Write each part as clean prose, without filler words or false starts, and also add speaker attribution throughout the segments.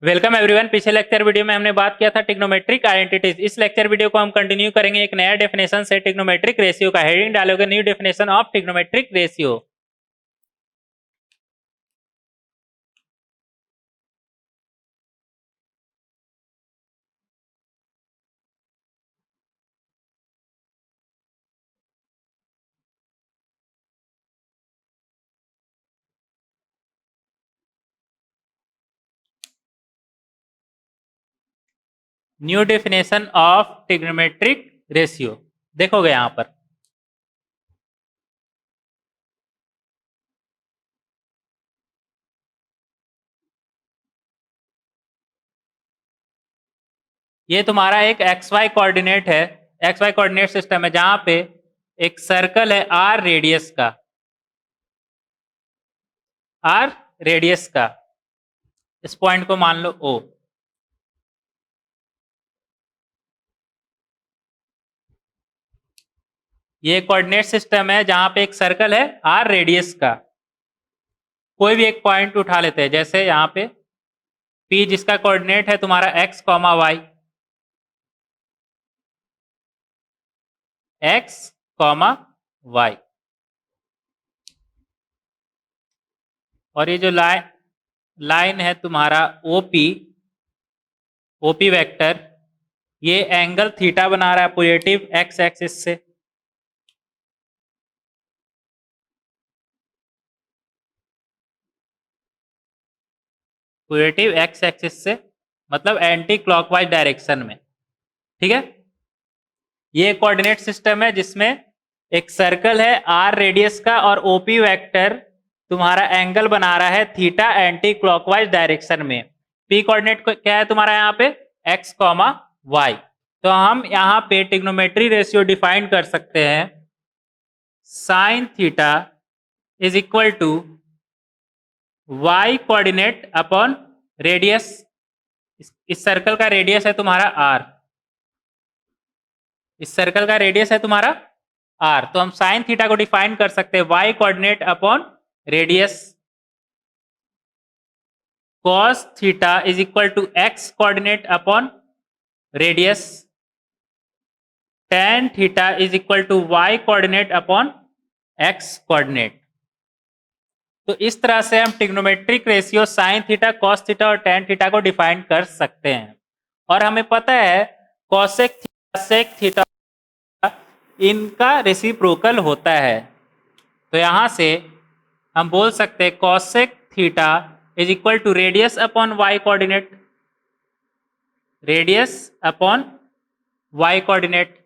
Speaker 1: Welcome everyone. पिछले lecture video में हमने बात किया था ट्रिग्नोमेट्रिक आइडेंटिटीज। इस लेक्चर वीडियो को हम कंटिन्यू करेंगे एक नया डेफिनेशन से ट्रिग्नोमेट्रिक रेशियो का। हेडिंग डालोगे new definition of trigonometric ratio. New definition of trigonometric ratio देखोगे यहां पर। ये तुम्हारा एक एक्स वाई कोऑर्डिनेट है, एक्स वाई कोऑर्डिनेट सिस्टम है, जहां पे एक सर्कल है आर रेडियस का, आर रेडियस का। इस पॉइंट को मान लो ओ। ये कोऑर्डिनेट सिस्टम है जहां पे एक सर्कल है आर रेडियस का। कोई भी एक पॉइंट उठा लेते हैं, जैसे यहां पे P जिसका कोऑर्डिनेट है तुम्हारा x, y, x, y। और ये जो लाइन है तुम्हारा OP, OP वेक्टर, ये एंगल थीटा बना रहा है पॉजिटिव x एक्सिस से। पॉजिटिव x एक्सिस से मतलब एंटी क्लॉकवाइज डायरेक्शन में। ठीक है, ये कोऑर्डिनेट सिस्टम है जिसमें एक सर्कल है आर रेडियस का और OP वेक्टर तुम्हारा एंगल बना रहा है थीटा एंटी क्लॉकवाइज डायरेक्शन में। P कोऑर्डिनेट क्या है तुम्हारा यहाँ पे x, y। तो हम यहाँ पे ट्रिग्नोमेट्री रेशियो डिफाइन कर सकते हैं। Sine theta is equal to y coordinate upon radius. इस सर्कल का रेडियस है तुम्हारा r, इस सर्कल का रेडियस है तुम्हारा r। तो हम साइन थीटा को डिफाइन कर सकते हैं y coordinate upon radius. cos theta is equal to x coordinate upon radius. tan theta is equal to y coordinate upon x coordinate. तो इस तरह से हम trigonometric ratio sine theta, cos theta और tan थीटा को define कर सकते हैं। और हमें पता है cosec थीटा, sec थीटा इनका रेसिप्रोकल होता है। तो यहां से हम बोल सकते हैं cosec theta is equal to radius upon y coordinate, radius upon y coordinate.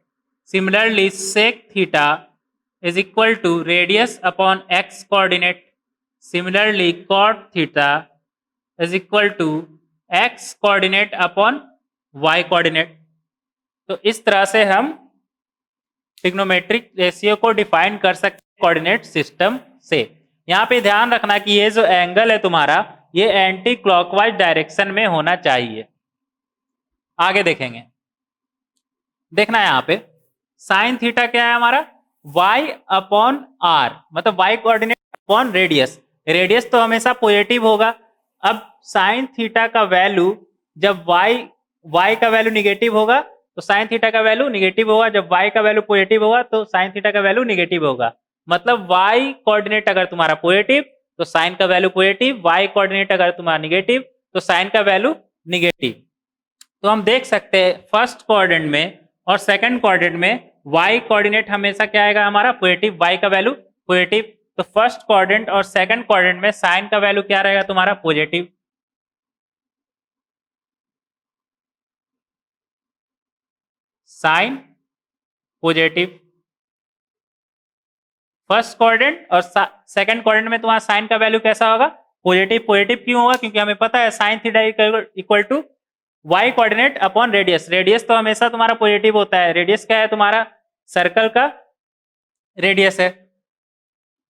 Speaker 1: Similarly sec theta is equal to radius upon x coordinate. Similarly cot theta is equal to x coordinate upon y coordinate. तो इस तरह से हम trigonometric ratio को define कर सकते हैं coordinate system से। यहाँ पे ध्यान रखना कि ये जो एंगल है तुम्हारा, ये एंटी क्लॉकवाइज डायरेक्शन में होना चाहिए। आगे देखेंगे, देखना है यहाँ पे साइन थीटा क्या है हमारा y अपॉन r, मतलब y coordinate upon radius. Radius तो हमेशा पॉजिटिव होगा। अब साइन थीटा का वैल्यू जब y का वैल्यू निगेटिव होगा तो साइन थीटा का वैल्यू निगेटिव होगा, जब y का वैल्यू पॉजिटिव होगा तो साइन थीटा का वैल्यू निगेटिव होगा। मतलब y कोऑर्डिनेट अगर तुम्हारा पॉजिटिव तो साइन का वैल्यू पॉजिटिव, y कोऑर्डिनेट अगर तुम्हारा निगेटिव तो साइन का वैल्यू निगेटिव। तो हम देख सकते हैं फर्स्ट कोऑर्डिनेट में और सेकंड कोऑर्डिनेट में y कोऑर्डिनेट हमेशा क्या आएगा हमारा पॉजिटिव, y का वैल्यू पॉजिटिव। तो फर्स्ट कोऑर्डिनेट और सेकंड कोऑर्डिनेट में साइन का वैल्यू क्या रहेगा तुम्हारा positive. Sine positive first coordinate और सेकंड कोऑर्डिनेट में तुम्हारा साइन का वैल्यू कैसा होगा पॉजिटिव। पॉजिटिव क्यों होगा, क्योंकि हमें पता है sine theta equal to y coordinate upon radius. Radius तो हमेशा तुम्हारा पॉजिटिव होता है। रेडियस क्या है तुम्हारा सर्कल का रेडियस है।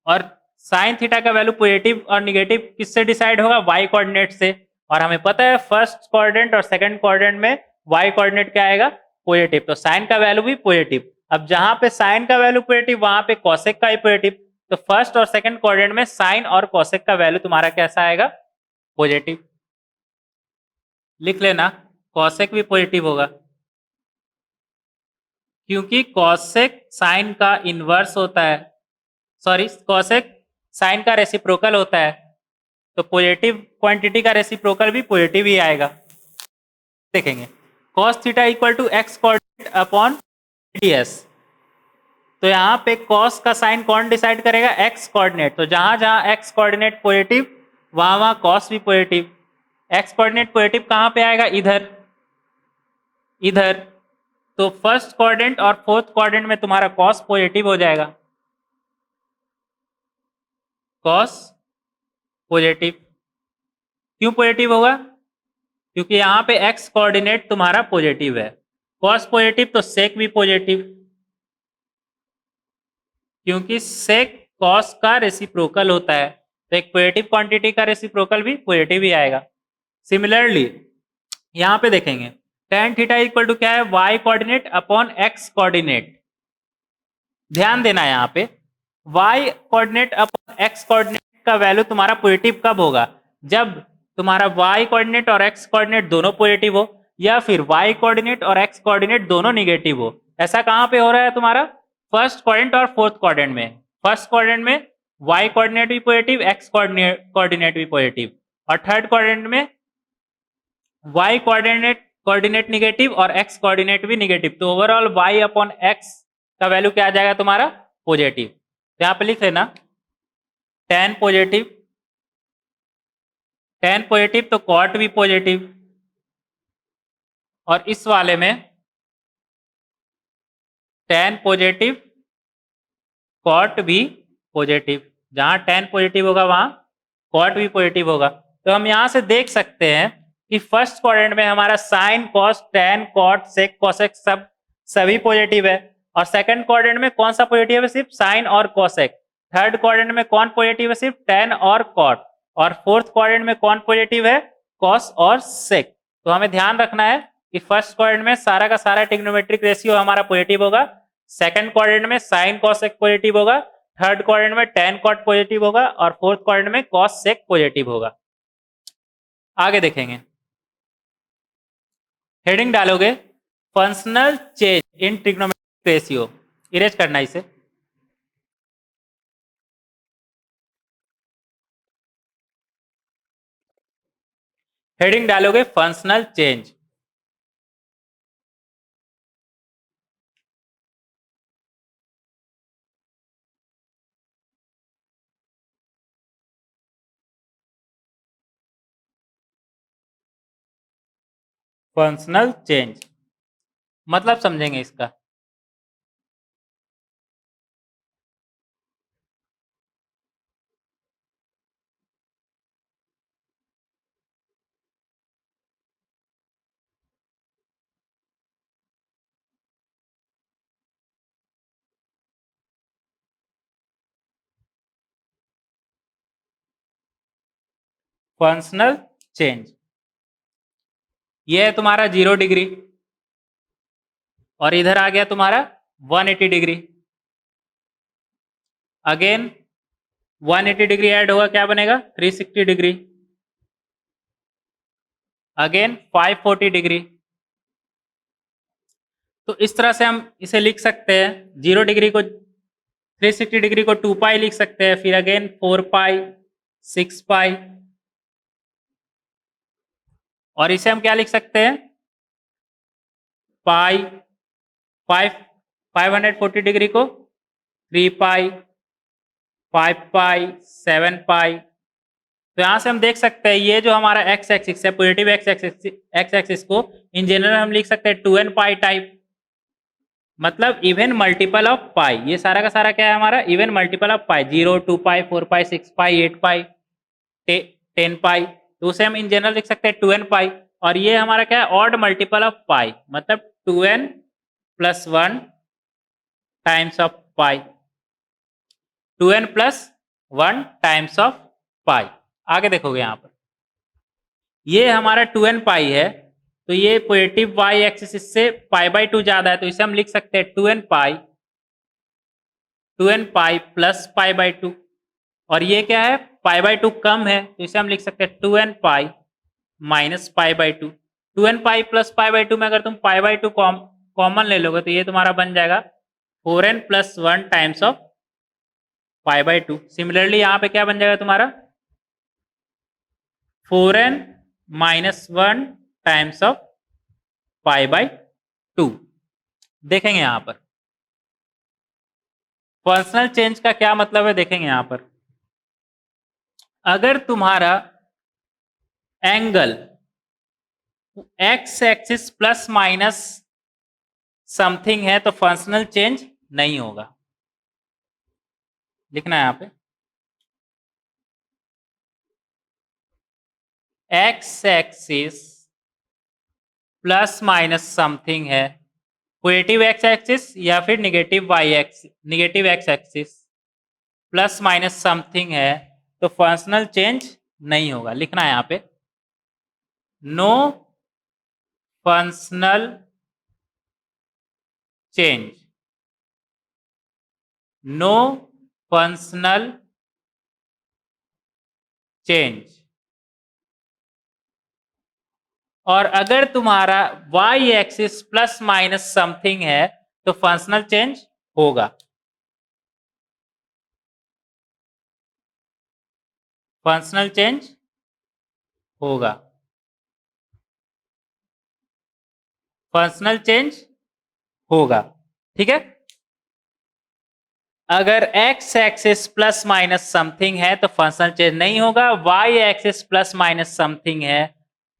Speaker 1: और साइन थीटा का वैल्यू पॉजिटिव और निगेटिव किससे डिसाइड होगा y कोऑर्डिनेट से। और हमें पता है फर्स्ट कोऑर्डिनेट और सेकंड कोऑर्डिनेट में y कोऑर्डिनेट क्या आएगा पॉजिटिव, तो साइन का वैल्यू भी पॉजिटिव। अब जहां पे साइन का वैल्यू पॉजिटिव वहां पे कोसेक का भी पॉजिटिव। तो फर्स्ट और सेकंड कोऑर्डिनेट में साइन और कोसेक का वैल्यू तुम्हारा कैसा आएगा पॉजिटिव। लिख लेना कॉसेक भी पॉजिटिव होगा, क्योंकि कॉसेक साइन का इनवर्स होता है, सॉरी कॉसेक साइन का रेसिप्रोकल होता है, तो पॉजिटिव क्वांटिटी का रेसिप्रोकल भी पॉजिटिव ही आएगा। देखेंगे cos theta equal to x coordinate upon ds, तो यहाँ पे cos का साइन कौन डिसाइड करेगा, x कोऑर्डिनेट, तो जहां जहां x कोऑर्डिनेट पॉजिटिव वहां वहां cos भी पॉजिटिव। x कोऑर्डिनेट पॉजिटिव कहां पे आएगा, इधर इधर, तो फर्स्ट क्वाड्रेंट और फोर्थ क्वाड्रेंट में तुम्हारा cos पॉजिटिव हो जाएगा, cos पॉजिटिव। क्यों पॉजिटिव होगा, क्योंकि यहां पे x कोऑर्डिनेट तुम्हारा पॉजिटिव है, cos पॉजिटिव तो sec भी पॉजिटिव, क्योंकि sec cos का रेसिप्रोकल होता है, तो एक पॉजिटिव क्वांटिटी का रेसिप्रोकल भी पॉजिटिव ही आएगा। सिमिलरली यहां पे देखेंगे tan थीटा इक्वल टू क्या है, y coordinate upon x coordinate. ध्यान देना यहाँ पे y coordinate upon x coordinate का वैल्यू तुम्हारा पॉजिटिव कब होगा, जब तुम्हारा y कोऑर्डिनेट और x कोऑर्डिनेट दोनों पॉजिटिव हो, या फिर y कोऑर्डिनेट और x कोऑर्डिनेट दोनों निगेटिव हो। ऐसा कहां पे हो रहा है तुम्हारा, फर्स्ट क्वाड्रेंट और फोर्थ क्वाड्रेंट में। फर्स्ट क्वाड्रेंट में y कोऑर्डिनेट भी पॉजिटिव, x कोऑर्डिनेट भी पॉजिटिव, और थर्ड क्वाड्रेंट में y कोऑर्डिनेट निगेटिव और x कोऑर्डिनेट भी निगेटिव, तो ओवरऑल y अपॉन x का वैल्यू क्या आ जाएगा तुम्हारा, पॉजिटिव। तो यहां पे लिख लेना tan पॉजिटिव, tan पॉजिटिव तो cot भी पॉजिटिव, और इस वाले में tan पॉजिटिव cot भी पॉजिटिव, जहां tan पॉजिटिव होगा वहां cot भी पॉजिटिव होगा। तो हम यहां से देख सकते हैं कि फर्स्ट क्वाड्रेंट में हमारा sin cos tan cot sec cosec सभी पॉजिटिव है, और सेकंड क्वाड्रेंट में कौन सा पॉजिटिव है, सिर्फ sin और cosec। थर्ड क्वाड्रेंट में कौन पॉजिटिव है, सिर्फ tan और cot, और फोर्थ क्वाड्रेंट में कौन पॉजिटिव है, cos और sec। तो हमें ध्यान रखना है कि फर्स्ट क्वाड्रेंट में सारा का सारा ट्रिग्नोमेट्रिक रेशियो हमारा पॉजिटिव होगा, सेकंड क्वाड्रेंट में sin cosec पॉजिटिव होगा, थर्ड क्वाड्रेंट में tan cot पॉजिटिव होगा, और फोर्थ क्वाड्रेंट में cos sec पॉजिटिव होगा। आगे देखेंगे, हेडिंग डालोगे functional change in trigonometric ratio, erase करना इसे। हेडिंग डालोगे फंक्शनल चेंज, फंक्शनल चेंज मतलब समझेंगे इसका। फंक्शनल चेंज ये है तुम्हारा 0 डिग्री, और इधर आ गया तुम्हारा 180 डिग्री, अगेन 180 डिग्री ऐड होगा, क्या बनेगा 360 डिग्री, अगेन 540 डिग्री। तो इस तरह से हम इसे लिख सकते हैं, 0 डिग्री को 360 डिग्री को 2 पाई लिख सकते हैं, फिर अगेन 4 पाई 6 पाई, और इसे हम क्या लिख सकते हैं, पाई 540 डिग्री को 3 पाई 5 पाई 7 पाई। तो यहां से हम देख सकते हैं ये जो हमारा एक्स एक्सिस है, पॉजिटिव एक्स एक्सिस को इन जनरल हम लिख सकते हैं 2n पाई टाइप, मतलब इवन मल्टीपल ऑफ पाई। ये सारा का सारा क्या है हमारा, इवन मल्टीपल ऑफ पाई, 0 2 पाई 4 पाई 6 पाई 8 पाई 10 पाई, तो उसे हम इन जनरल लिख सकते हैं 2n पाई। और ये हमारा क्या है, ऑड मल्टीपल ऑफ पाई, मतलब 2n plus 1 times of pi, 2n plus 1 times of pi. आगे देखोगे यहां पर ये हमारा 2n पाई है, तो ये पॉजिटिव y एक्सिस से पाई बाई 2 ज्यादा है, तो इसे हम लिख सकते हैं 2n pi plus pi by 2, और ये क्या है पाई बाई 2 कम है, तो इसे हम लिख सकते हैं 2n pi minus pi by 2। 2n pi plus pi by to में अगर तुम पाई बाई टू कॉमन ले लोगे तो ये तुम्हारा बन जाएगा 4n plus 1 times of pi by to. Similarly यहां पे क्या बन जाएगा तुम्हारा 4n minus 1 times of pi by to. देखेंगे यहां पर फंक्शनल चेंज का क्या मतलब है, देखेंगे यहां पर अगर तुम्हारा angle x axis plus minus something है तो फंक्शनल चेंज नहीं होगा। लिखना है यहां पे x axis plus minus something है, पॉजिटिव एक्स एक्सिस या फिर negative x axis plus minus something है तो फंक्शनल चेंज नहीं होगा। लिखना है यहां पे no functional change, no functional change. और अगर तुम्हारा y axis plus minus something है तो फंक्शनल चेंज होगा। फंक्शनल चेंज होगा, फंक्शनल चेंज होगा। ठीक है, अगर x axis plus minus something है तो फंक्शनल चेंज नहीं होगा, y axis plus minus something है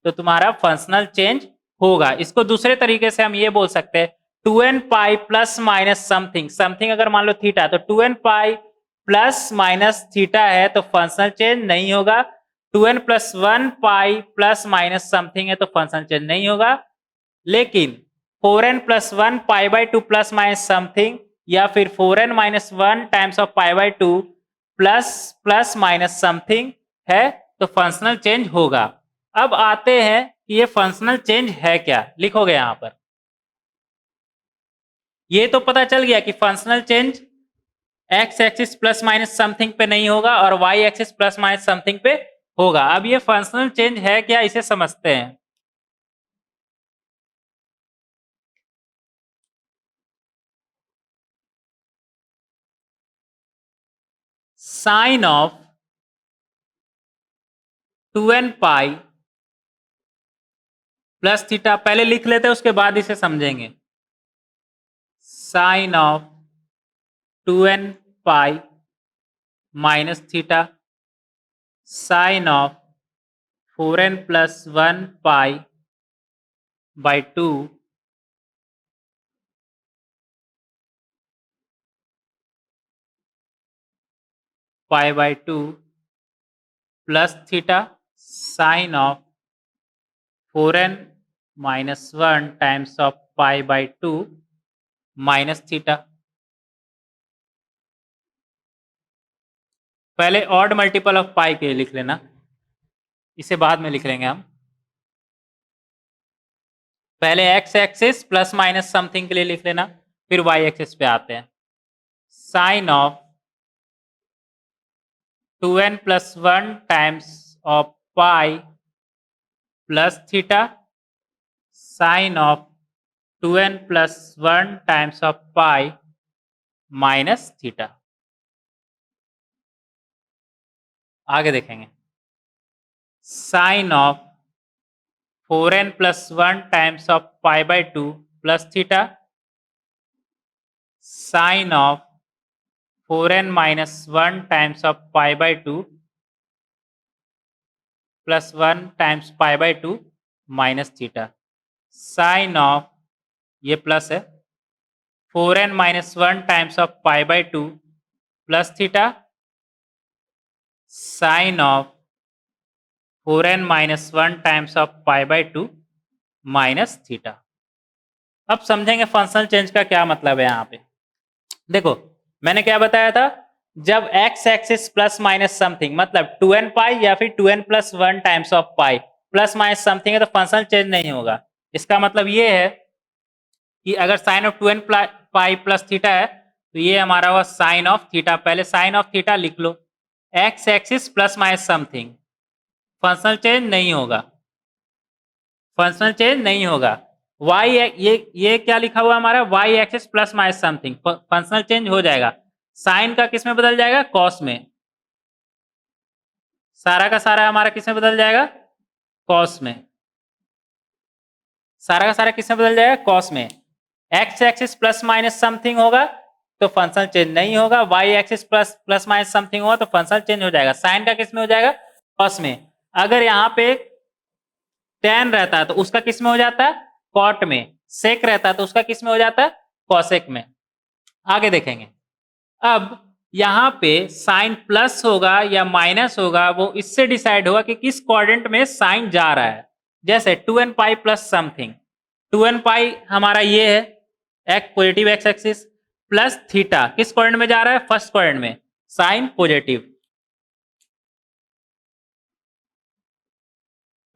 Speaker 1: तो तुम्हारा फंक्शनल चेंज होगा। इसको दूसरे तरीके से हम ये बोल सकते हैं 2n pi plus minus something, something अगर मान लो थीटा तो 2n pi plus minus theta है तो फंक्शनल चेंज नहीं होगा। 2n plus 1 pi plus minus something है तो फंक्शनल चेंज नहीं होगा। लेकिन 4n plus 1 pi by two plus minus something या फिर 4n minus 1 times of pi by two plus minus something है तो फंक्शनल चेंज होगा। अब आते हैं कि ये फंक्शनल चेंज है क्या, लिखोगे यहां पर। ये तो पता चल गया कि functional change x axis plus minus something पे नहीं होगा और y axis plus minus something पे होगा। अब ये फंक्शनल चेंज है क्या, इसे समझते हैं। Sine of 2n pi plus theta पहले लिख लेते हैं, उसके बाद इसे समझेंगे। Sine of 2n pi minus theta sine of 4n plus 1 pi by two pi by two plus theta sine of 4n minus 1 times of pi by two minus theta. पहले odd multiple of pi के लिख लेना, इसे बाद में लिख लेंगे हम। पहले x axis plus minus something के लिए लिख लेना, फिर वाई एक्सिस पे आते हैं। Sine of 2n plus 1 times of pi plus theta sine of 2n plus 1 times of pi minus theta. आगे देखेंगे sine of 4n plus 1 times of pi by two plus theta sine of 4n minus 1 times of pi by two plus 1 times pi by two minus theta sine of ये plus है 4n minus 1 times of pi by two plus theta sine of 4n minus 1 times of pi by two minus theta. अब समझेंगे functional change का क्या मतलब है। यहाँ पे देखो मैंने क्या बताया था, जब x axis plus minus something मतलब 2n पाई या फिर 2n plus 1 times of pi plus minus something है तो फंक्शनल चेंज नहीं होगा। इसका मतलब ये है कि अगर sine of 2n pi plus theta है तो ये हमारा हुआ साइन ऑफ थीटा। पहले साइन ऑफ थीटा लिख लो, x axis plus minus something, functional change नहीं होगा। फंक्शनल चेंज नहीं होगा। y ये क्या लिखा हुआ हमारा, y axis plus minus something, functional change हो जाएगा। साइन का किस में बदल जाएगा, कॉस में। सारा का सारा हमारा किस में बदल जाएगा, कॉस में। सारा का सारा किस में बदल जाएगा, कॉस में। X axis plus minus something होगा तो फंक्शनल चेंज नहीं होगा, y axis plus minus something होगा तो फंक्शनल चेंज हो जाएगा। साइन का किस में हो जाएगा, कॉस में। अगर यहाँ पे tan रहता है तो उसका किस में हो जाता है, कॉट में। सेक रहता है तो उसका किस में हो जाता है, कॉसेक में। आगे देखेंगे। अब यहाँ पे साइन प्लस होगा या माइनस होगा वो इससे डिसाइड होगा कि किस क्वाड्रेंट में साइन जा रहा है। जैसे 2n pi plus something, 2n पाई हमारा ये है एक positive x axis, plus theta किस क्वाड्रेंट में जा रहा है, फर्स्ट क्वाड्रेंट में, sine positive.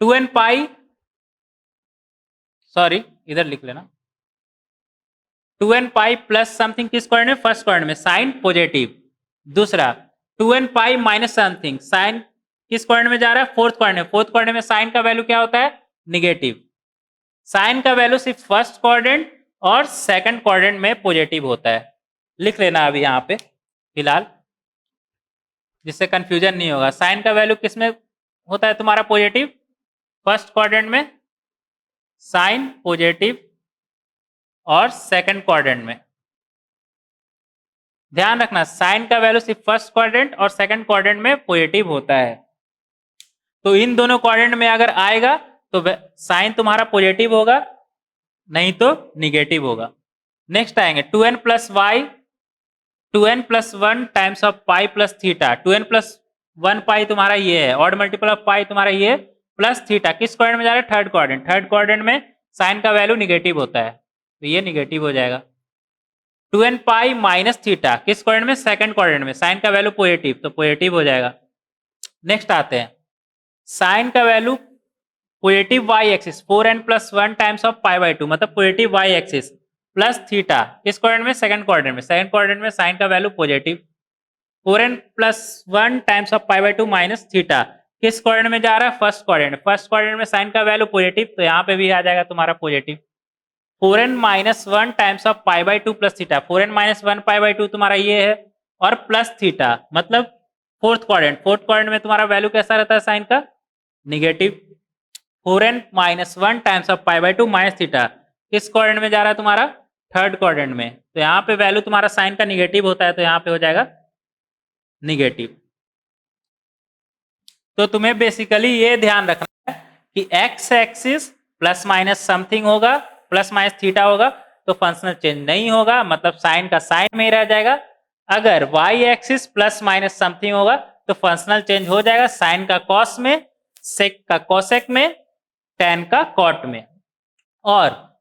Speaker 1: 2n pi, sorry इधर लिख लेना, 2n पाई प्लस समथिंग किस क्वाड्रेंट में, फर्स्ट क्वाड्रेंट में, साइन पॉजिटिव। दूसरा 2n pi minus something, sine किस क्वाड्रेंट में जा रहा है, फोर्थ क्वाड्रेंट में। फोर्थ क्वाड्रेंट में साइन का वैल्यू क्या होता है, निगेटिव। साइन का वैल्यू सिर्फ फर्स्ट क्वाड्रेंट और सेकंड क्वाड्रेंट में पॉजिटिव होता है। लिख लेना अभी यहाँ पे फिलहाल, जिससे कंफ्यूजन नहीं होगा। साइन का वैल्यू किस में होता है तुम्हारा, पॉजिटिव, फर्स्ट क्वाड्रेंट में साइन पॉजिटिव और सेकंड क्वाड्रेंट में। ध्यान रखना साइन का वैल्यू सिर्फ फर्स्ट क्वाड्रेंट और सेकंड क्वाड्रेंट में पॉजिटिव होता है। तो इन दोनों क्वाड्रेंट में अगर आएगा तो साइन तुम्हारा पॉजिटिव होगा, नहीं तो निगेटिव होगा। नेक्स्ट आएंगे 2n plus y, 2n plus 1 times of pi plus theta. 2n plus 1 pi तुम्हारा ये है, ऑड मल्टीपल ऑफ पाई तुम्हारा ये, प्लस थीटा किस क्वाड्रेंट में जा रहा है, थर्ड क्वाड्रेंट। थर्ड क्वाड्रेंट में साइन का वैल्यू निगेटिव होता है तो ये निगेटिव हो जाएगा। 2n पाई माइनस थीटा किस क्वाड्रेंट में, सेकंड क्वाड्रेंट में, साइन का वैल्यू पॉजिटिव तो पॉजिटिव हो जाएगा। नेक्स्ट आते हैं साइन का value positive y axis, 4n plus 1 times of pi by 2, मतलब positive y axis, plus theta किस क्वाड्रेंट में, सेकंड क्वाड्रेंट में। सेकंड क्वाड्रेंट में साइन का value positive, 4n plus 1 times of pi by 2 minus theta किस quadrant में जा रहा है, फर्स्ट क्वाड्रेंट। फर्स्ट क्वाड्रेंट में साइन का वैल्यू पॉजिटिव तो यहाँ पे भी आ जाएगा तुम्हारा positive. 4n minus 1 times of pi by 2 plus theta, 4n minus 1 pi by 2 तुम्हारा ये है, और प्लस थीटा मतलब फोर्थ क्वाड्रेंट। फोर्थ क्वाड्रेंट में तुम्हारा वैल्यू कैसा रहता है साइन का, negative. 4n minus 1 times of pi by 2 minus theta किस क्वाड्रेंट में जा रहा है तुम्हारा, थर्ड क्वाड्रेंट में। तो यहाँ पे वैल्यू तुम्हारा साइन का निगेटिव होता है तो यहाँ पे हो जाएगा निगेटिव। तो तुम्हें बेसिकली ये ध्यान रखना है कि x axis plus minus something होगा, प्लस माइनस थीटा होगा तो फंक्शनल चेंज नहीं होगा, मतलब साइन का साइन में ही रह जाएगा। अगर y axis plus minus something होगा तो फंक्शनल चेंज हो जाएगा, साइन का कॉस में, सेक का कोसेक में, tan का कॉट में। और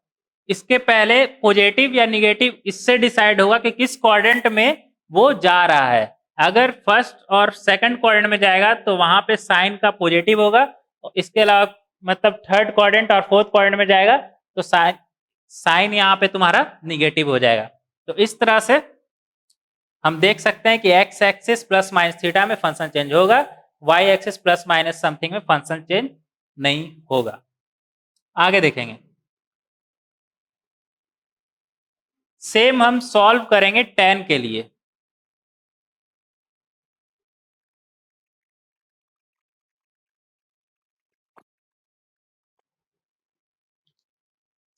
Speaker 1: इसके पहले पॉजिटिव या निगेटिव इससे डिसाइड होगा कि किस क्वाड्रेंट में वो जा रहा है। अगर फर्स्ट और सेकंड क्वाड्रेंट में जाएगा तो वहां पे साइन का पॉजिटिव होगा, और इसके अलावा मतलब थर्ड क्वाड्रेंट और फोर्थ क्वाड्रेंट में जाएगा तो साइन यहाँ पे तुम्हारा निगेटिव हो जाएगा। तो इस तरह से हम देख सकते हैं कि x axis plus minus theta में फंक्शन चेंज होगा, y axis plus minus something में फंक्शन चेंज नहीं होगा। आगे देखेंगे। सेम हम सॉल्व करेंगे tan के लिए।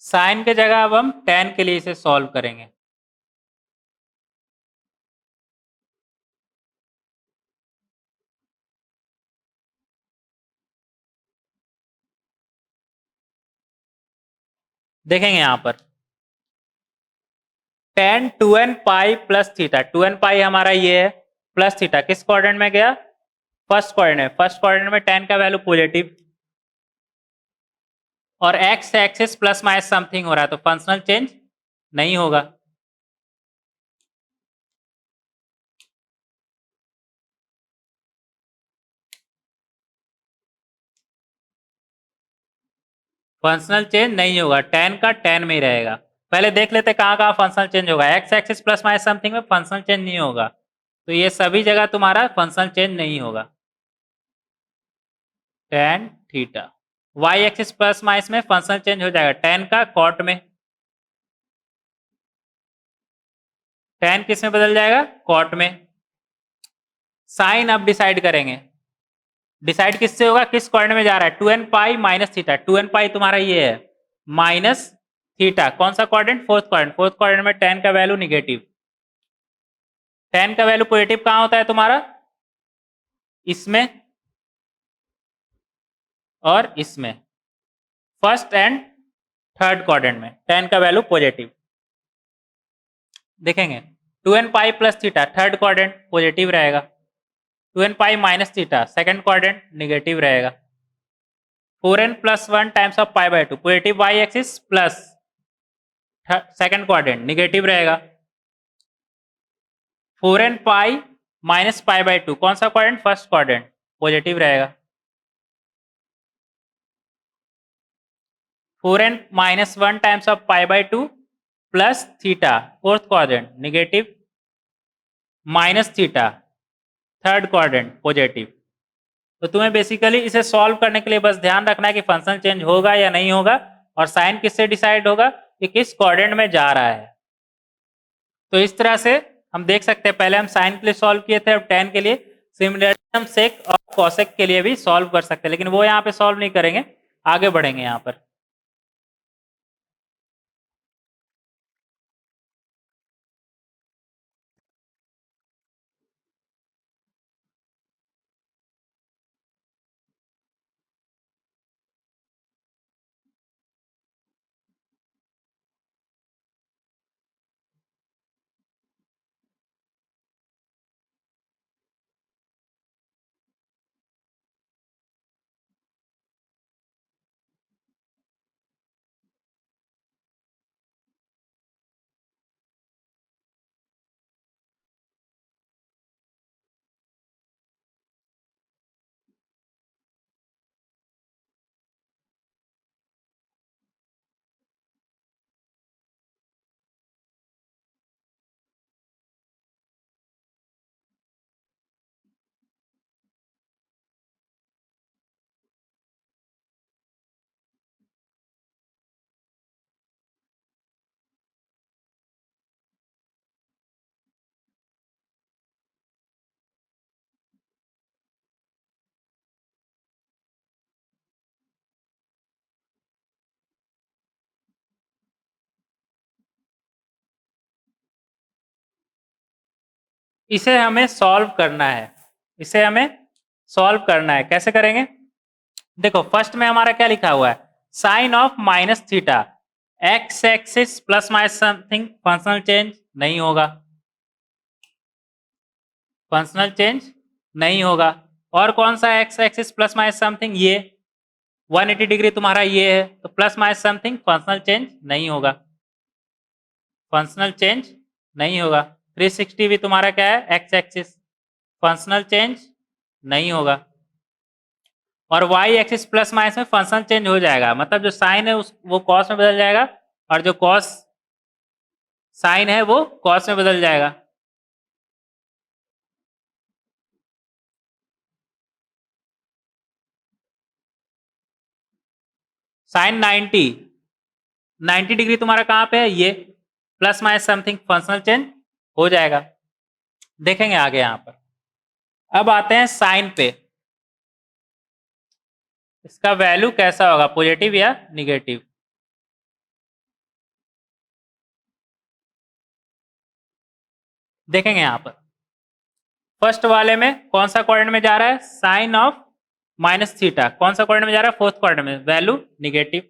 Speaker 1: साइन के जगह अब हम tan के लिए इसे सॉल्व करेंगे। देखेंगे यहां पर tan 2n pi plus theta, 2n पाई हमारा ये है, प्लस थीटा किस क्वाड्रेंट में गया, फर्स्ट क्वाड्रेंट में। फर्स्ट क्वाड्रेंट में tan का वैल्यू पॉजिटिव, और x axis plus minus something हो रहा है तो फंक्शनल चेंज नहीं होगा। फंक्शनल चेंज नहीं होगा, tan का tan में ही रहेगा। पहले देख लेते कहां कहां फंक्शनल चेंज होगा। X axis plus minus something में फंक्शनल चेंज नहीं होगा, तो ये सभी जगह तुम्हारा फंक्शनल चेंज नहीं होगा। tan theta, y axis plus minus में फंक्शनल चेंज हो जाएगा, tan का कॉट में, tan किस में बदल जाएगा, कॉट में। साइन अब डिसाइड करेंगे, डिसाइड किससे होगा, किस कोऑर्डिनेट में जा रहा है, 2n pi minus theta, 2n पाई तुम्हारा ये है माइनस थीटा, कौन सा coordinate, fourth coordinate, fourth coordinate में tan का वैल्यू निगेटिव, tan का वैल्यू पॉजिटिव कहां होता है तुम्हारा, इसमें और इसमें, फर्स्ट एंड थर्ड कोऑर्डिनेट में tan का वैल्यू पॉजिटिव। देखेंगे 2n pi plus theta third coordinate positive रहेगा, 2n pi minus theta second coordinate negative रहेगा, 4n plus 1 times of pi by 2 positive y axis plus second coordinate negative रहेगा, 4n pi minus pi by 2 कौन सा coordinate, first coordinate positive रहेगा, 4n minus 1 times of pi by 2 plus theta fourth quadrant negative, minus theta third quadrant positive. तो तुम्हें basically इसे solve करने के लिए बस ध्यान रखना है कि फंक्शन चेंज होगा या नहीं होगा, और साइन किससे डिसाइड होगा कि किस क्वाड्रेंट में जा रहा है। तो इस तरह से हम देख सकते हैं, पहले हम साइन के लिए सॉल्व किए थे, अब tan के लिए, सिमिलरली हम सेक और कॉसेक के लिए भी सॉल्व कर सकते हैं, लेकिन वो यहाँ पे सॉल्व नहीं करेंगे, आगे बढ़ेंगे यहाँ पर। इसे हमें सॉल्व करना है, इसे हमें सॉल्व करना है, कैसे करेंगे, देखो फर्स्ट में हमारा क्या लिखा हुआ है, sine of minus theta, x axis plus minus something, functional change नहीं होगा, फंक्शनल चेंज नहीं होगा। और कौन सा x axis plus minus something, ये 180 डिग्री तुम्हारा ये है, तो plus minus something functional change नहीं होगा, फंक्शनल चेंज नहीं होगा। 360 भी तुम्हारा क्या है, एक्स एक्सिस, फंक्शनल चेंज नहीं होगा। और वाई एक्सिस प्लस माइनस में फंक्शनल चेंज हो जाएगा, मतलब जो साइन है उस वो कॉस में बदल जाएगा, और जो कॉस साइन है वो कॉस में बदल जाएगा। साइन 90 डिग्री तुम्हारा कहां पे है, ये plus minus something functional change हो जाएगा। देखेंगे आगे यहां पर। अब आते हैं साइन पे, इसका वैल्यू कैसा होगा, पॉजिटिव या निगेटिव। देखेंगे यहां पर फर्स्ट वाले में कौन सा क्वाड्रेंट में जा रहा है, साइन ऑफ माइनस थीटा, कौन सा क्वाड्रेंट में जा रहा है, फोर्थ क्वाड्रेंट में, वैल्यू निगेटिव।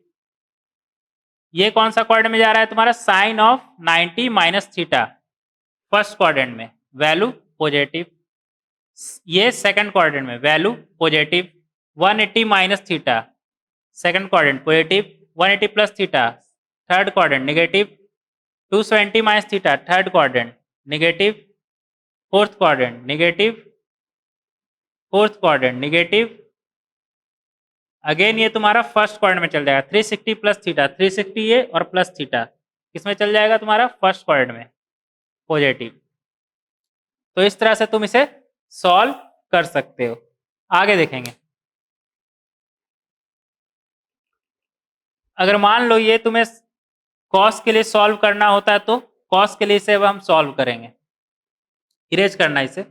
Speaker 1: ये कौन सा क्वाड्रेंट में जा रहा है तुम्हारा, sine of 90 minus theta, first quadrant में, वैल्यू पॉजिटिव। ये सेकंड क्वाड्रेंट में, value positive. 180 minus theta, second quadrant positive, 180 plus theta, third quadrant negative, 270 minus theta, third quadrant negative, fourth quadrant negative, fourth quadrant negative. Again ये तुम्हारा first quadrant में चल जाएगा, 360 plus theta, 360 ये और plus theta किसमें चल जाएगा तुम्हारा, फर्स्ट क्वाड्रेंट में, पॉजिटिव। तो इस तरह से तुम इसे सॉल्व कर सकते हो। आगे देखेंगे। अगर मान लो ये तुम्हें कॉस के लिए सॉल्व करना होता है तो कॉस के लिए इसे अब हम सॉल्व करेंगे, इरेज करना इसे।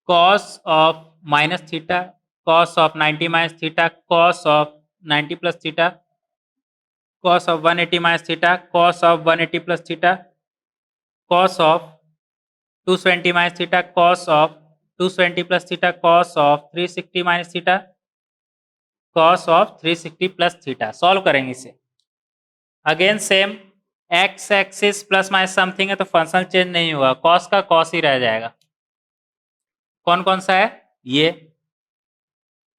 Speaker 1: cos of minus theta, cos of 90 minus theta, cos of 90 plus theta, cos of 180 minus theta, cos of 180 plus theta, cos of 220 minus theta, cos of 220 plus theta, cos of 360 minus theta, cos of 360 plus theta। Solve करेंगे इसे। Again same, x axis plus minus something है तो function change नहीं होगा, cos का cos ही रह जाएगा। कौन कौन सा है ये,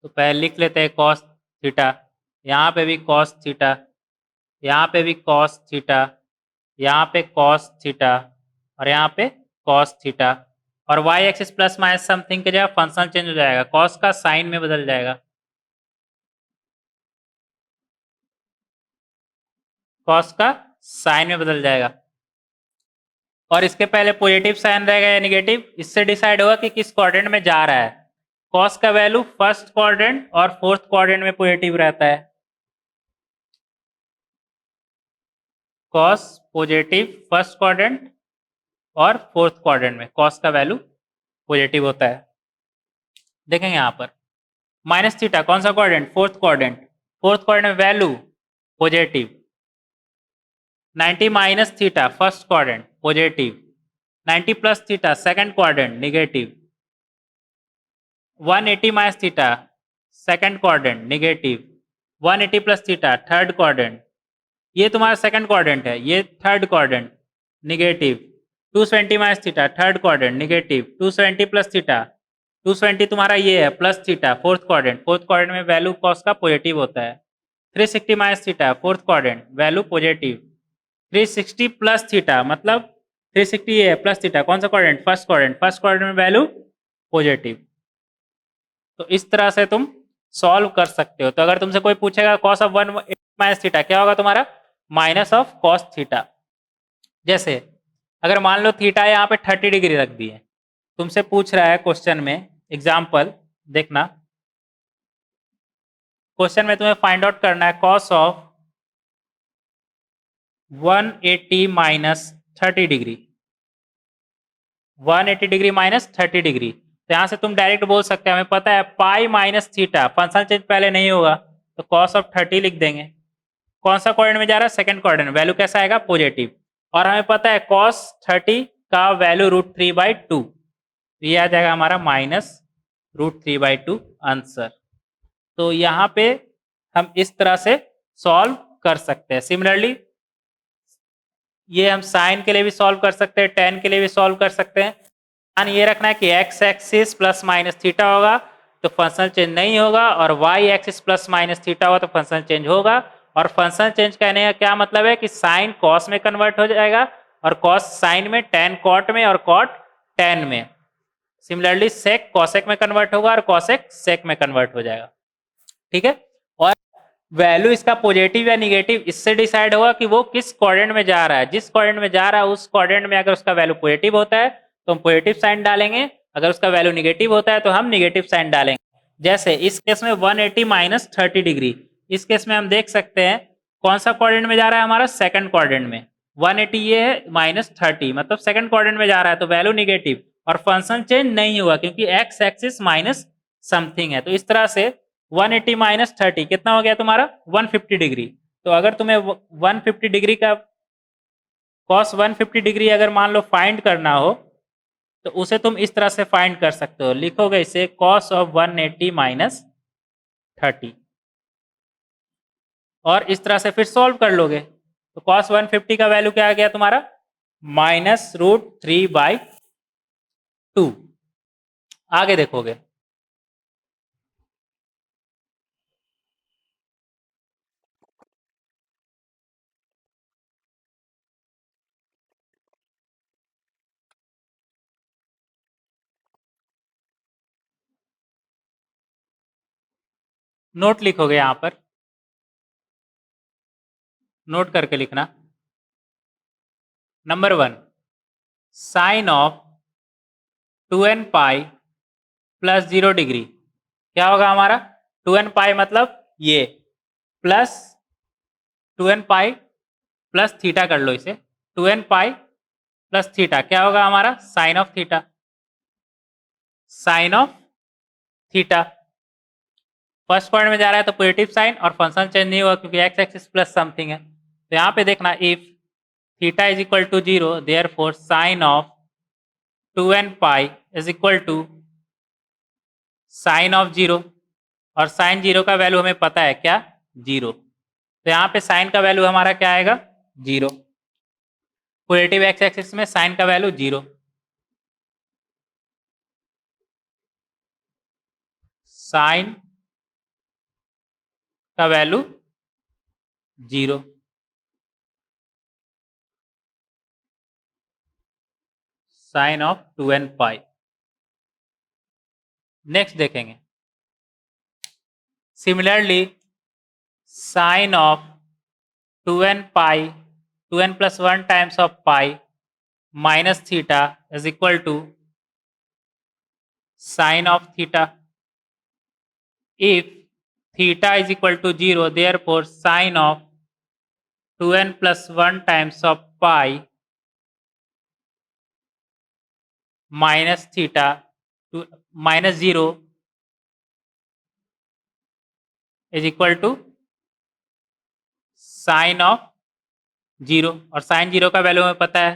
Speaker 1: तो पहले लिख लेते हैं cos थीटा, यहाँ पे भी cos थीटा, यहाँ पे भी cos थीटा, यहाँ पे cos थीटा और यहाँ पे cos थीटा। और y axis plus minus something के जगह फंक्शन चेंज हो जाएगा, cos का साइन में बदल जाएगा, cos का साइन में बदल जाएगा। और इसके पहले पॉजिटिव साइन रहेगा या निगेटिव, इससे डिसाइड होगा कि किस क्वाड्रेंट में जा रहा है। cos का वैल्यू फर्स्ट क्वाड्रेंट और फोर्थ क्वाड्रेंट में पॉजिटिव रहता है, cos पॉजिटिव फर्स्ट क्वाड्रेंट और फोर्थ क्वाड्रेंट में cos का वैल्यू पॉजिटिव होता है। देखेंगे यहाँ पर माइनस थीटा कौन सा quadrant, fourth quadrant, fourth quadrant में value positive. 90 minus theta first quadrant positive, 90 plus theta second quadrant negative, 180 minus theta second quadrant negative, 180 plus theta third quadrant, ये तुम्हारा सेकंड क्वाड्रेंट है, ये third quadrant negative, 220 minus theta third quadrant negative, 270 plus theta, 220 तुम्हारा ये है plus theta fourth quadrant, fourth quadrant में value cos का positive होता है। 360 minus theta fourth quadrant value positive, 360 plus theta मतलब 360 ये है प्लस थीटा कौन सा quadrant, first quadrant, first quadrant में वैल्यू पॉजिटिव। तो इस तरह से तुम सॉल्व कर सकते हो। तो अगर तुमसे कोई पूछेगा कॉस ऑफ 1 माइनस थीटा क्या होगा तुम्हारा, माइनस ऑफ कॉस थीटा। जैसे अगर मान लो थीटा यहाँ पे 30 डिग्री रख दी है, तुमसे पूछ रहा है क्वेश्चन में, एग्जाम्पल देखना, क्वेश्चन में तुम्हें फाइंड आउट करना है cos of 180 minus 30 degree, 180 degree minus 30 degree. तो यहां से तुम डायरेक्ट बोल सकते हैं, हमें पता है पाई माइनस थीटा, फंक्शन चेंज पहले नहीं होगा तो कॉस ऑफ 30 लिख देंगे। कौन सा क्वाड्रेंट में जा रहा है, सेकंड क्वाड्रेंट, वैल्यू कैसा आएगा पॉजिटिव। और हमें पता है कॉस 30 का वैल्यू √3/2, तो ये आ जाएगा हमारा माइनस √3/2 आंसर। तो यहाँ पे हम इस तरह से सॉल्व कर सकते हैं। सिमिलरली ये हम साइन के लिए भी सॉल्व कर सकते हैं, टेन के लिए भी सॉल्व कर सकते हैं। ध्यान ये रखना है कि x axis plus minus theta होगा तो फंक्शन चेंज नहीं होगा, और y axis plus minus theta होगा तो फंक्शन चेंज होगा। और फंक्शन चेंज कहने का क्या मतलब है कि साइन कॉस में कन्वर्ट हो जाएगा, और कॉस साइन में, टेन कॉट में, और कॉट टेन में। सिमिलरली सेक कॉसेक में कन्वर्ट होगा और कॉसेक सेक में कन्वर्ट हो जाएगा। ठीक है, और वैल्यू इसका पॉजिटिव या निगेटिव इससे डिसाइड होगा कि वो किस क्वाड्रेंट में जा रहा है। जिस क्वाड्रेंट में जा रहा है उस क्वाड्रेंट में अगर उसका वैल्यू पॉजिटिव होता है तो हम पॉजिटिव साइन डालेंगे, अगर उसका वैल्यू निगेटिव होता है तो हम निगेटिव साइन डालेंगे। जैसे इस केस में 180 माइनस 30 डिग्री, इस केस में हम देख सकते हैं कौन सा क्वाड्रेंट में जा रहा है, हमारा सेकंड क्वाड्रेंट में। 180 ये है माइनस 30 मतलब सेकंड क्वाड्रेंट में जा रहा है तो वैल्यू निगेटिव, और फंक्शन चेंज नहीं हुआ क्योंकि एक्स एक्सिस माइनस समथिंग है। तो इस तरह से 180 माइनस 30 कितना हो गया तुम्हारा 150 डिग्री। तो अगर तुम्हें 150 डिग्री का कॉस 150 डिग्री अगर मान लो फाइंड करना हो तो उसे तुम इस तरह से फाइंड कर सकते हो, लिखोगे इसे कॉस ऑफ 180 माइनस 30 और इस तरह से फिर सॉल्व कर लोगे। तो कॉस 150 का वैल्यू क्या आ गया तुम्हारा -√3/2। आगे देखोगे नोट लिखोगे, यहां पर नोट करके लिखना। Number 1 sine of 2n pi plus 0 degree क्या होगा हमारा 2n पाई मतलब ये plus 2n pi plus theta कर लो इसे 2n पाई प्लस थीटा क्या होगा हमारा sine of theta sine of theta first point में जा रहा है तो पॉजिटिव साइन और फंक्शन चेंज नहीं होगा क्योंकि एक्स एक्सिस प्लस समथिंग है तो यहाँ पे देखना if theta is equal to 0 therefore sine of 2n pi is equal to sine of 0 और साइन 0 का वैल्यू हमें पता है क्या 0 तो यहाँ पे साइन का वैल्यू हमारा क्या आएगा 0 पॉजिटिव एक्स एक्सिस में साइन का वैल्यू 0 साइन का value 0 sine of 2n pi next देखेंगे similarly sine of 2n pi 2n plus 1 times of pi minus theta is equal to sine of theta. If theta is equal to 0, therefore sine of 2n plus 1 times of pi minus theta to minus 0 is equal to sine of 0 और sign 0 का value हमें पता है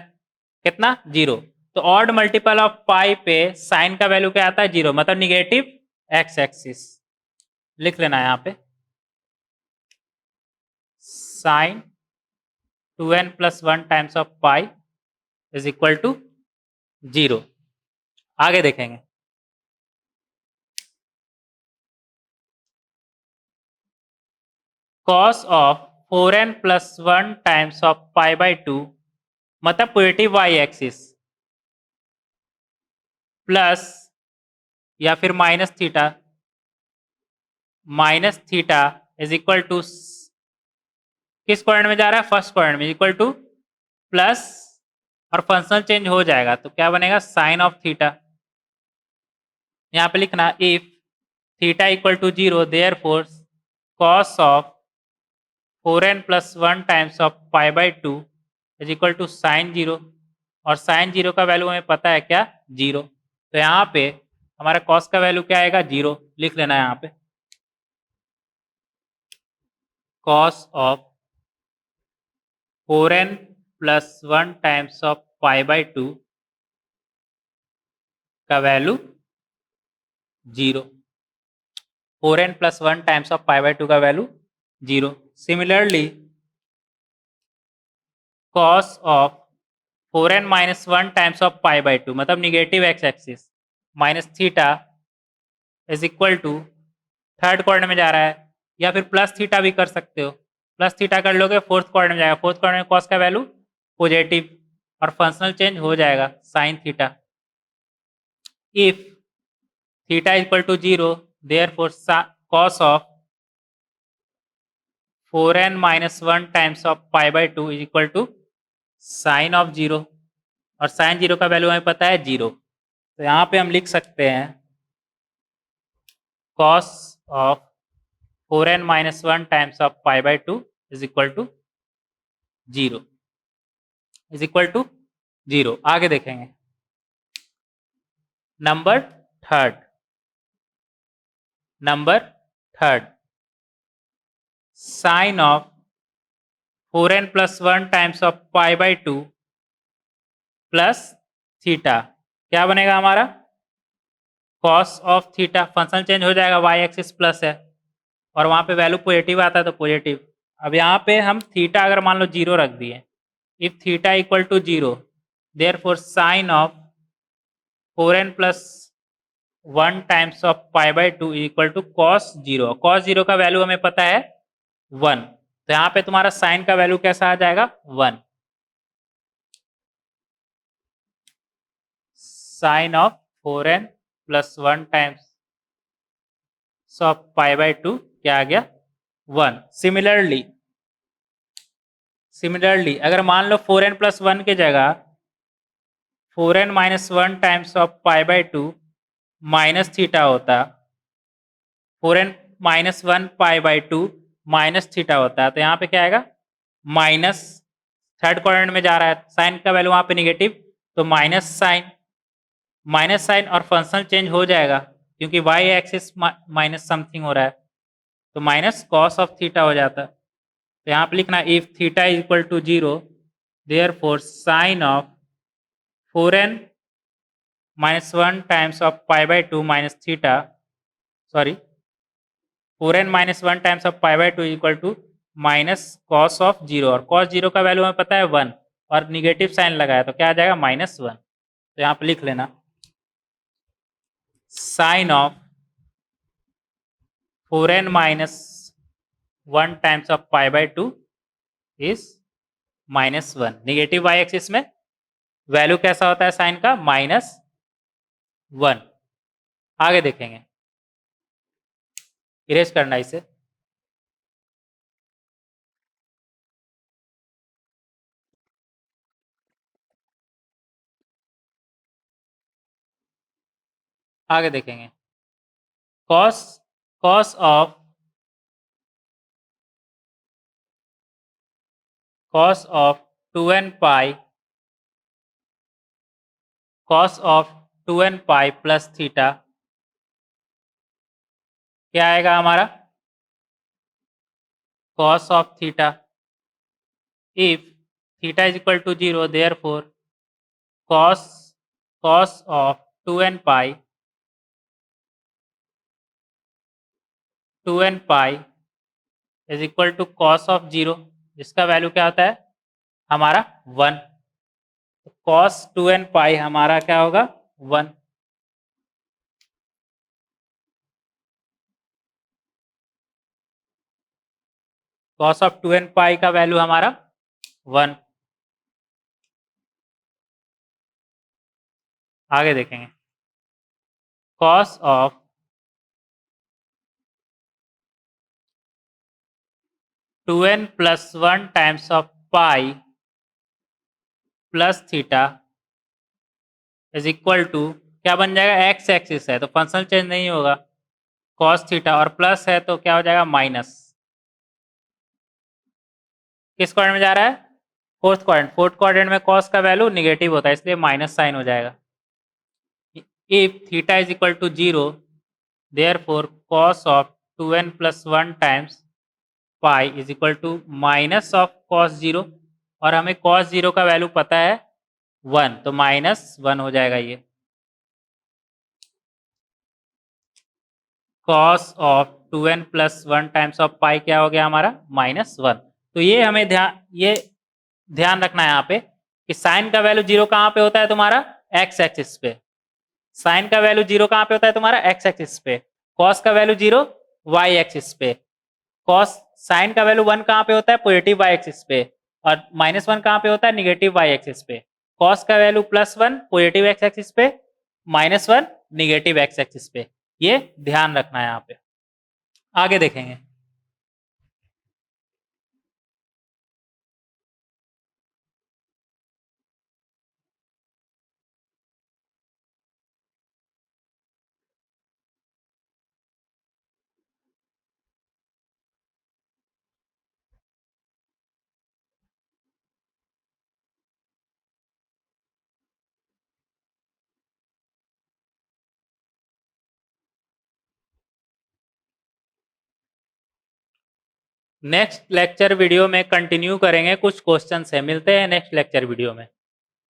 Speaker 1: कितना 0 तो odd multiple of पाई पे sign का value क्या आता है 0 मतलब निगेटिव एक्स एक्सिस लिख लेना है यहाँ पे sine 2n plus 1 times of pi is equal to 0 आगे देखेंगे cos of 4n plus 1 times of pi by 2 मतलब पॉजिटिव वाई एक्सिस प्लस या फिर minus theta is equal to किस क्वाड्रेंट में जा रहा है फर्स्ट क्वाड्रेंट में इक्वल टू प्लस और फंक्शनल चेंज हो जाएगा तो क्या बनेगा साइन ऑफ थीटा यहाँ पे लिखना if theta equal to 0 therefore cos of 4n plus 1 times of pi by 2 is equal to sine 0 और साइन 0 का वैल्यू हमें पता है क्या 0 तो यहाँ पे हमारा कॉस का वैल्यू क्या आएगा 0 लिख लेना है यहाँ पे cos of 4n plus 1 times of pi by 2 का value 0 4n plus 1 times of pi by 2 का value 0 similarly cos of 4n minus 1 times of pi by 2 मतलब negative x axis minus theta is equal to third quadrant में जा रहा है या फिर plus theta भी कर सकते हो प्लस थीटा कर लोगे फोर्थ क्वाड्रेंट में जाएगा फोर्थ क्वाड्रेंट में कॉस का वैल्यू पॉजिटिव और फंक्शनल चेंज हो जाएगा sine theta if theta equal to 0 therefore cos of 4n minus 1 times of pi by 2 is equal to sine of 0 और साइन 0 का वैल्यू हमें पता है 0 तो यहाँ पे हम लिख सकते हैं cos of 4n minus 1 times of pi by 2 is equal to 0 is equal to 0 आगे देखेंगे number third sine of 4n plus 1 times of pi by 2 plus theta क्या बनेगा हमारा cos of theta function change हो जाएगा Y axis plus है और वहाँ पे वैल्यू पॉजिटिव आता है तो पॉजिटिव अब यहाँ पे हम थीटा अगर मान लो 0 रख दिए if theta equal to 0 therefore sine of 4n plus 1 times of pi by 2 equal to cos 0 का वैल्यू हमें पता है 1 तो यहाँ पे तुम्हारा साइन का वैल्यू कैसा आ जाएगा 1 sine of 4n plus 1 times of pi by 2 क्या आ गया 1 सिमिलरली अगर मान लो 4n plus 1 की जगह 4n minus 1 times of pi by 2 minus theta होता, 4n-1 π/2 माइनस थीटा होता है, तो यहाँ पे क्या आएगा माइनस, थर्ड क्वाड्रेंट में जा रहा है, साइन का वैल्यू वहाँ पे निगेटिव, तो माइनस साइन और फंक्शन चेंज हो जाएगा क्योंकि वाई एक्सिस माइनस समथिंग हो रहा है, तो माइनस कॉस ऑफ थीटा हो जाता है। तो यहाँ पे लिखना if theta is equal to 0 therefore sine of 4n-1 times of π/2 minus theta, sorry 4n-1 times of π/2 equal to minus cos of 0, और कॉस 0 का वैल्यू हमें पता है 1 और निगेटिव साइन लगाया तो क्या आ जाएगा -1। तो यहाँ पे लिख लेना sine of 4n-1 times of π/2 is -1। Negative Y axis में वैल्यू कैसा होता है साइन का -1। आगे देखेंगे, इरेज करना इसे, आगे देखेंगे cos cos of 2n pi cos of 2n pi plus theta क्या आएगा हमारा cos of theta, if theta is equal to 0 therefore cos cos of 2n pi is equal to cos of 0, जिसका value क्या होता है हमारा 1, तो cos 2n पाई हमारा क्या होगा 1। कॉस ऑफ 2n पाई का वैल्यू हमारा 1। आगे देखेंगे cos of 2n+1 times of pi plus theta is equal to क्या बन जाएगा, एक्स एक्सिस है तो फंक्शन चेंज नहीं होगा, कॉस थीटा, और प्लस है तो क्या हो जाएगा माइनस। किस क्वाड्रेंट में जा रहा है, फोर्थ क्वाड्रेंट। फोर्थ क्वाड्रेंट में कॉस का वैल्यू निगेटिव होता है इसलिए माइनस साइन हो जाएगा। If theta is equal to 0 therefore cos of 2n+1 times pi is equal to minus of cos 0, और हमें कॉस 0 का वैल्यू पता है 1, तो -1 हो जाएगा ये। Cos of 2n+1 times of pi क्या हो गया हमारा -1। तो ये हमें ध्यान रखना है यहाँ पे कि साइन का वैल्यू 0 कहाँ पे होता है तुम्हारा एक्स एक्सिस पे, साइन का वैल्यू 0 कहाँ पे होता है तुम्हारा एक्स एक्सिस पे, कॉस का वैल्यू 0 वाई एक्सिस पे, कॉस साइन का वैल्यू 1 कहाँ पे होता है पॉजिटिव वाई एक्सिस पे, और -1 कहाँ पे होता है निगेटिव वाई एक्सिस पे, कॉस का वैल्यू +1 पॉजिटिव एक्स एक्सिस पे, -1 निगेटिव एक्स एक्सिस पे, ये ध्यान रखना है यहाँ पे। आगे देखेंगे नेक्स्ट लेक्चर वीडियो में कंटिन्यू करेंगे, कुछ क्वेश्चन है, मिलते हैं नेक्स्ट लेक्चर वीडियो में।